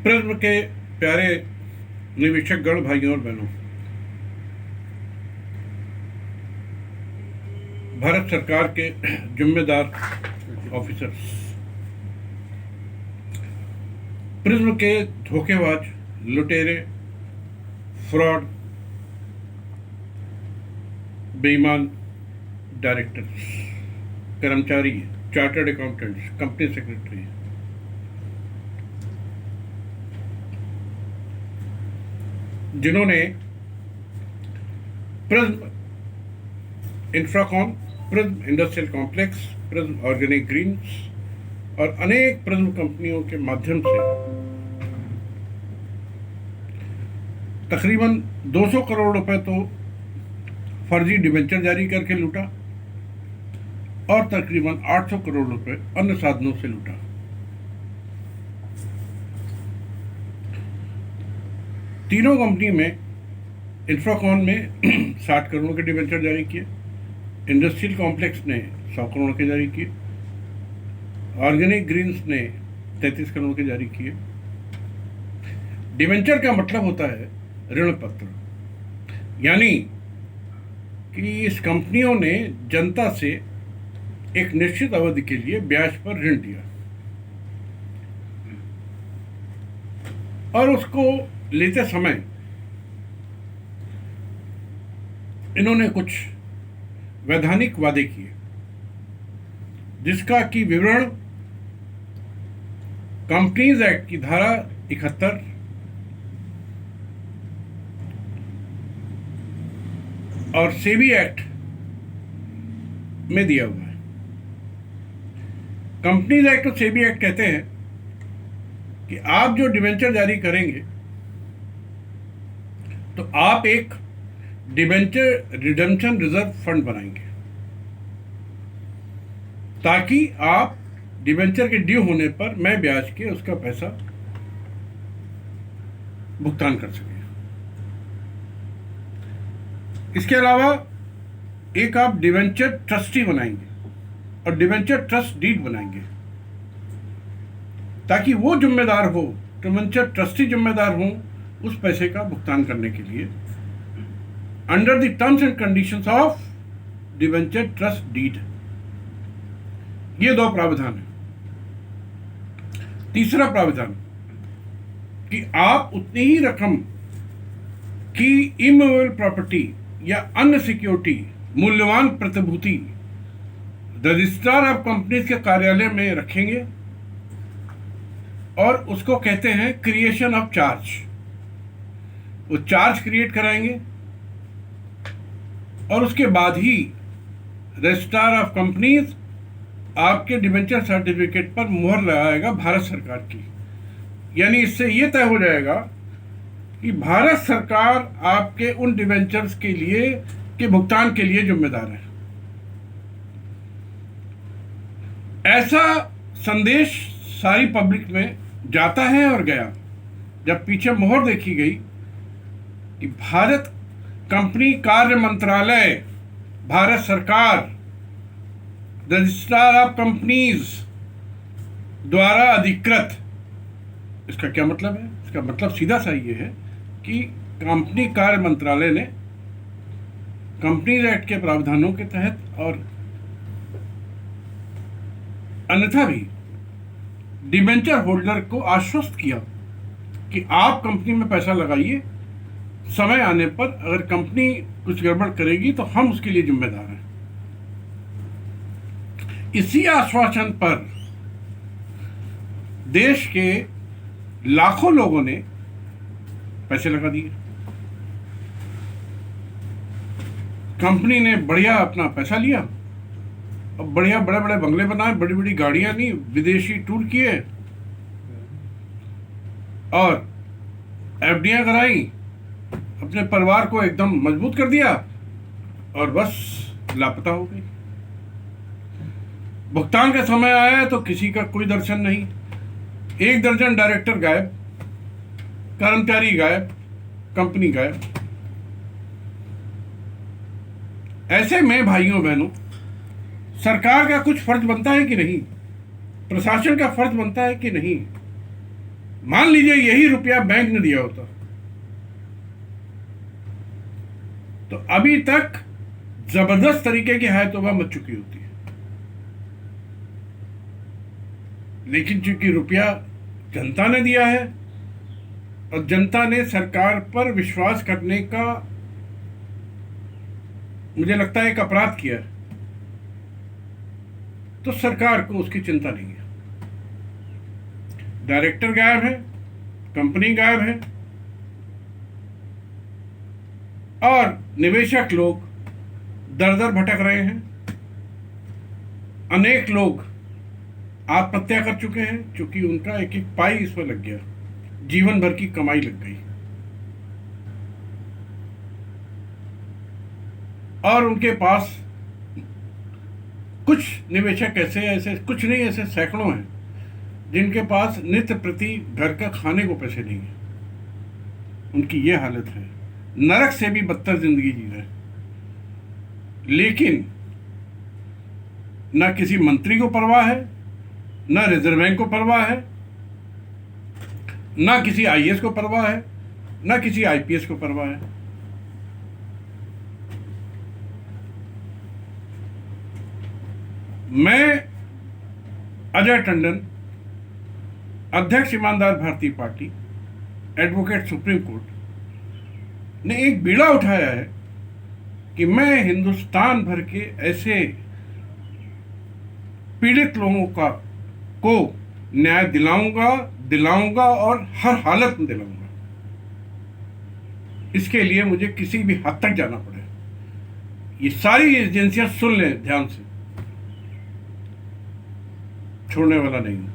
Prism के प्यारे निवेशक गण भाइयों और बहनों, भारत सरकार के जिम्मेदार ऑफिसर्स, प्रिज्म के धोखेबाज, लुटेरे, फ्रॉड, बेईमान डायरेक्टर्स, कर्मचारी, चार्टर्ड अकाउंटेंट्स, कंपनी सेक्रेटरी, जिन्होंने Prism Infracon, Prism Industrial Complex, Prism Organic Greens और अनेक प्रिज्म कंपनियों के माध्यम से तकरीबन 200 करोड़ रुपए तो फर्जी डिबेंचर जारी करके लूटा और तकरीबन 800 करोड़ रुपए अन्य साधनों से लूटा। तीनों कंपनी में, इंफ्राकॉन में 60 करोड़ के डिबेंचर जारी किए, इंडस्ट्रियल कॉम्प्लेक्स ने 100 करोड़ के जारी किए, ऑर्गेनिक ग्रीन्स ने 33 करोड़ के जारी किए। डिबेंचर का मतलब होता है ऋण पत्र, यानी कि इस कंपनियों ने जनता से एक निश्चित अवधि के लिए ब्याज पर ऋण दिया और उसको लेते समय इन्होंने कुछ वैधानिक वादे किए, जिसका कि विवरण कंपनीज एक्ट की धारा 71 और सेबी एक्ट में दिया हुआ है। कंपनीज एक्ट और सेबी एक्ट कहते हैं कि आप जो डिबेंचर जारी करेंगे तो आप एक डिबेंचर रिडेम्पशन रिजर्व फंड बनाएंगे ताकि आप डिबेंचर के ड्यू होने पर मैं ब्याज के उसका पैसा भुगतान कर सकें। इसके अलावा एक आप डिबेंचर ट्रस्टी बनाएंगे और डिबेंचर ट्रस्ट डीड बनाएंगे ताकि वो जिम्मेदार हो, डिबेंचर ट्रस्टी जिम्मेदार हो उस पैसे का भुगतान करने के लिए under the terms and conditions of debenture trust deed. ये दो प्रावधान है। तीसरा प्रावधान कि आप उतनी ही रकम की इमूवेबल प्रॉपर्टी या अन्य सिक्योरिटी, मूल्यवान प्रतिभूति रजिस्ट्रार ऑफ कंपनीज के कार्यालय में रखेंगे और उसको कहते हैं क्रिएशन ऑफ चार्ज। वो चार्ज क्रिएट कराएंगे और उसके बाद ही रजिस्ट्रार ऑफ कंपनीज आपके डिबेंचर सर्टिफिकेट पर मुहर लगाएगा भारत सरकार की। यानी इससे यह तय हो जाएगा कि भारत सरकार आपके उन डिबेंचर्स के लिए के भुगतान के लिए जिम्मेदार है। ऐसा संदेश सारी पब्लिक में जाता है और गया जब पीछे मोहर देखी गई कि भारत कंपनी कार्य मंत्रालय, भारत सरकार, रजिस्ट्रार ऑफ कंपनीज द्वारा अधिकृत। इसका क्या मतलब है? इसका मतलब सीधा सा ये है कि कंपनी कार्य मंत्रालय ने कंपनीज एक्ट के प्रावधानों के तहत और अन्यथा भी डिबेंचर होल्डर को आश्वस्त किया कि आप कंपनी में पैसा लगाइए, समय आने पर अगर कंपनी कुछ गड़बड़ करेगी तो हम उसके लिए जिम्मेदार हैं। इसी आश्वासन पर देश के लाखों लोगों ने पैसे लगा दिए। कंपनी ने बढ़िया अपना पैसा लिया और बढ़िया बड़े बड़े बंगले बनाए, बड़ी बड़ी गाड़ियां ली, विदेशी टूर किए और एफडीआई कराई, अपने परिवार को एकदम मजबूत कर दिया और बस लापता हो गई। भुगतान का समय आया तो किसी का कोई दर्शन नहीं। 1 दर्जन डायरेक्टर गायब, कर्मचारी गायब, कंपनी गायब। ऐसे में भाइयों बहनों, सरकार का कुछ फर्ज बनता है कि नहीं? प्रशासन का फर्ज बनता है कि नहीं मान लीजिए यही रुपया बैंक ने दिया होता तो अभी तक जबरदस्त तरीके की हाय तौबा मच चुकी होती है। लेकिन चूंकि रुपया जनता ने दिया है और जनता ने सरकार पर विश्वास करने का, मुझे लगता है, एक अपराध किया है, तो सरकार को उसकी चिंता नहीं है। डायरेक्टर गायब है, कंपनी गायब है और निवेशक लोग दर दर भटक रहे हैं। अनेक लोग आत्महत्या कर चुके हैं क्योंकि उनका एक एक पाई इसमें लग गया, जीवन भर की कमाई लग गई। और उनके पास कुछ निवेशक ऐसे कुछ नहीं, ऐसे सैकड़ों हैं जिनके पास नित्य प्रति घर का खाने को पैसे नहीं है। उनकी ये हालत है, नरक से भी बदतर जिंदगी जी रहे। लेकिन ना किसी मंत्री को परवाह है, ना रिजर्व बैंक को परवाह है, ना किसी आईएएस को परवाह है, ना किसी आईपीएस को परवाह है। मैं अजय टंडन, अध्यक्ष ईमानदार भारतीय पार्टी, एडवोकेट सुप्रीम कोर्ट, ने एक बीड़ा उठाया है कि मैं हिंदुस्तान भर के ऐसे पीड़ित लोगों को न्याय दिलाऊंगा और हर हालत में दिलाऊंगा। इसके लिए मुझे किसी भी हद तक जाना पड़े। ये सारी एजेंसियां सुन लें ध्यान से, छोड़ने वाला नहीं हूं।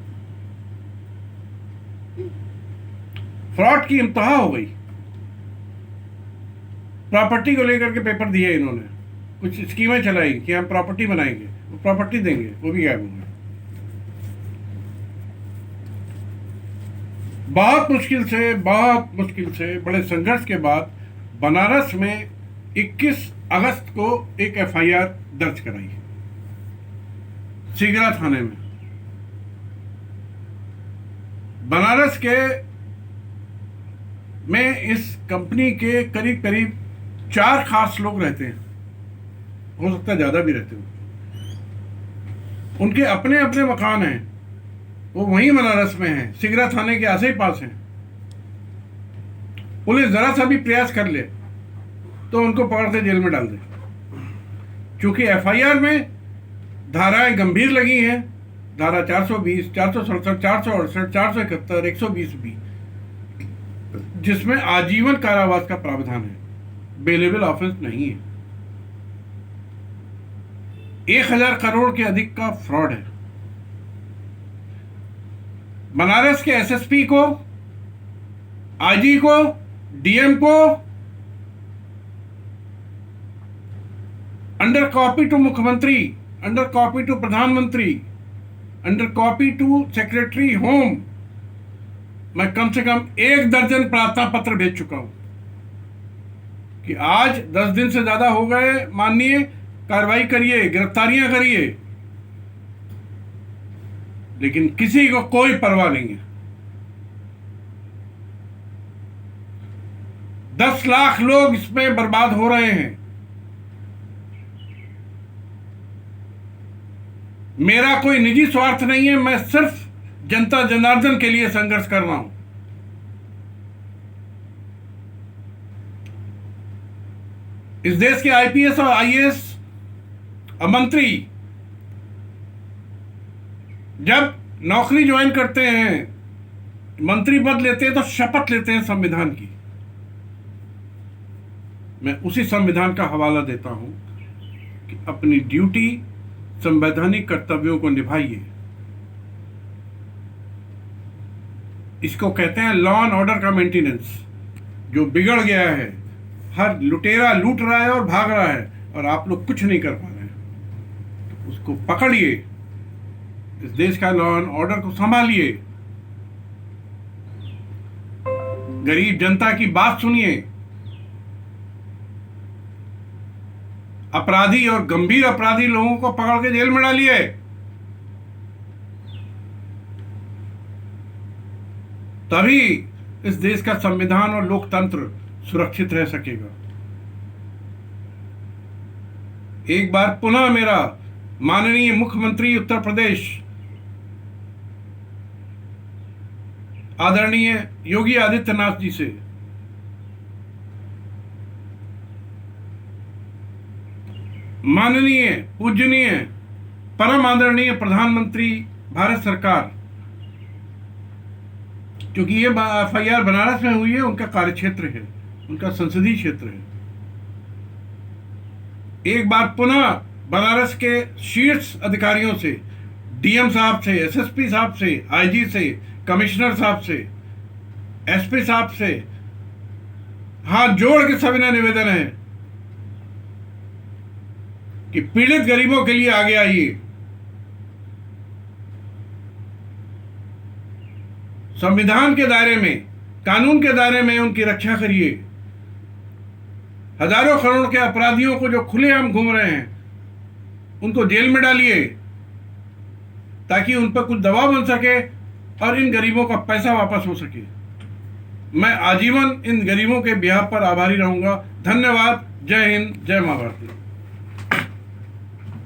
फ्रॉड की इंतहा हो गई। प्रॉपर्टी को लेकर के पेपर दिए इन्होंने, कुछ स्कीमें चलाई कि हम प्रॉपर्टी बनाएंगे, वो प्रॉपर्टी देंगे, वो भी गायब होंगे। बहुत मुश्किल से बड़े संघर्ष के बाद बनारस में 21 अगस्त को एक एफआईआर दर्ज कराई सिगरा थाने में। बनारस के में इस कंपनी के करीब 4 खास लोग रहते हैं, हो सकता है ज्यादा भी रहते हो। उनके अपने अपने मकान हैं, वो वहीं बनारस में हैं, सिगरा थाने के आसे ही पास हैं। पुलिस जरा सा भी प्रयास कर ले तो उनको पकड़ के जेल में डाल दे, क्योंकि एफआईआर में धाराएं गंभीर लगी हैं। धारा 420, 467, 468, 471, 120 भी, जिसमें आजीवन कारावास का प्रावधान है, बेलेबल ऑफेंस नहीं है। 1000 करोड़ के अधिक का फ्रॉड है। बनारस के एसएसपी को, आईजी को, डीएम को अंडर कॉपी टू मुख्यमंत्री, अंडर कॉपी टू प्रधानमंत्री, under copy to secretary home, मैं कम से कम 1 दर्जन प्रार्थना पत्र भेज चुका हूं कि आज 10 दिन से ज्यादा हो गए, माननीय कार्रवाई करिए, गिरफ्तारियां करिए। लेकिन किसी को कोई परवाह नहीं है। 10 लाख लोग इसमें बर्बाद हो रहे हैं। मेरा कोई निजी स्वार्थ नहीं है, मैं सिर्फ जनता जनार्दन के लिए संघर्ष कर रहा हूं। इस देश के आईपीएस और आईएएस मंत्री जब नौकरी ज्वाइन करते हैं, मंत्री पद लेते हैं, तो शपथ लेते हैं संविधान की। मैं उसी संविधान का हवाला देता हूं कि अपनी ड्यूटी, संवैधानिक कर्तव्यों को निभाइए। इसको कहते हैं लॉ एंड ऑर्डर का मेंटेनेंस। जो बिगड़ गया है, हर लुटेरा लूट रहा है और भाग रहा है, और आप लोग कुछ नहीं कर पा रहे हैं, तो उसको पकड़िए, इस देश का लॉ एंड ऑर्डर को संभालिए, गरीब जनता की बात सुनिए। अपराधी और गंभीर अपराधी लोगों को पकड़ के जेल में डालिए। तभी इस देश का संविधान और लोकतंत्र सुरक्षित रह सकेगा। एक बार पुनः मेरा माननीय मुख्यमंत्री उत्तर प्रदेश आदरणीय योगी आदित्यनाथ जी से माननीय पूजनीय परम आदरणीय प्रधानमंत्री भारत सरकार, क्योंकि ये FIR बनारस में हुई है, उनका कार्यक्षेत्र है, उनका संसदीय क्षेत्र है, एक बार पुनः बनारस के शीर्ष अधिकारियों से, DM साहब से, SSP साहब से, IG से, कमिश्नर साहब से, SP साहब से हाथ जोड़ के सविनय निवेदन है कि पीड़ित गरीबों के लिए आगे आइए, संविधान के दायरे में, कानून के दायरे में उनकी रक्षा करिए। हजारों करोड़ के अपराधियों को जो खुलेआम घूम रहे हैं उनको जेल में डालिए ताकि उन पर कुछ दबाव बन सके और इन गरीबों का पैसा वापस हो सके। मैं आजीवन इन गरीबों के बिहाफ पर आभारी रहूंगा। धन्यवाद। जय हिंद, जय मां भारती।